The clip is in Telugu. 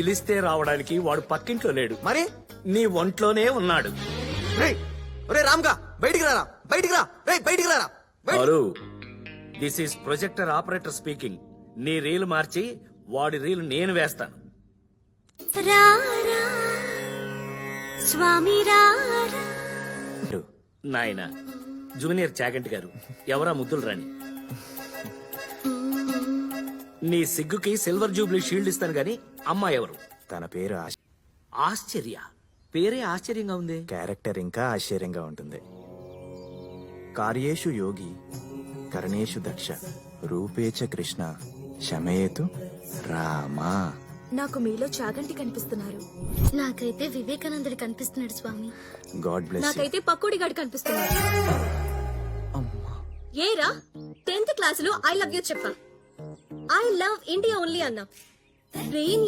పిలిస్తే రావడానికి వాడు పక్కింట్లో లేడు, మరి నీ ఒంట్లోనే ఉన్నాడు. రేయ్, ఒరే రామ్గా బయటికి రారా, బయటికి రా, రేయ్ బయటికి రారా. Hello, this is projector operator speaking. నీ రీల్ మార్చి వాడి రీల్ నేను వేస్తాను. రారా స్వామి రారా. నాయన జూనియర్ చాగంటి గారు, ఎవరా ముద్దులు రాణి? నీ సిగ్గుకి సిల్వర్ జూబ్లీ షీల్డ్ ఇస్తాను గాని అమ్మాయి ఎవరు? తన పేరు ఆశ్చర్య. పేరే ఆశ్చర్యంగా ఉంది. క్యారెక్టర్ ఇంకా ఆశ్చర్యంగా ఉంటుంది. కార్యేషు యోగి కర్ణేషు దక్ష రూపేచ కృష్ణ శమయేతు రామా. నాకు మీలో చాగంటి కనిపిస్తున్నారు. నాకైతే వివేకానందుడు కనిపిస్తున్నాడు స్వామి. God bless. నాకైతే పకోడి గాడు కనిపిస్తున్నాడు. ఏరా 10th క్లాస్ లో ఐ లవ్ యూ చెప్పా. ఐ లవ్ ఇండియా ఓన్లీ అన్నా. బ్రెయిన్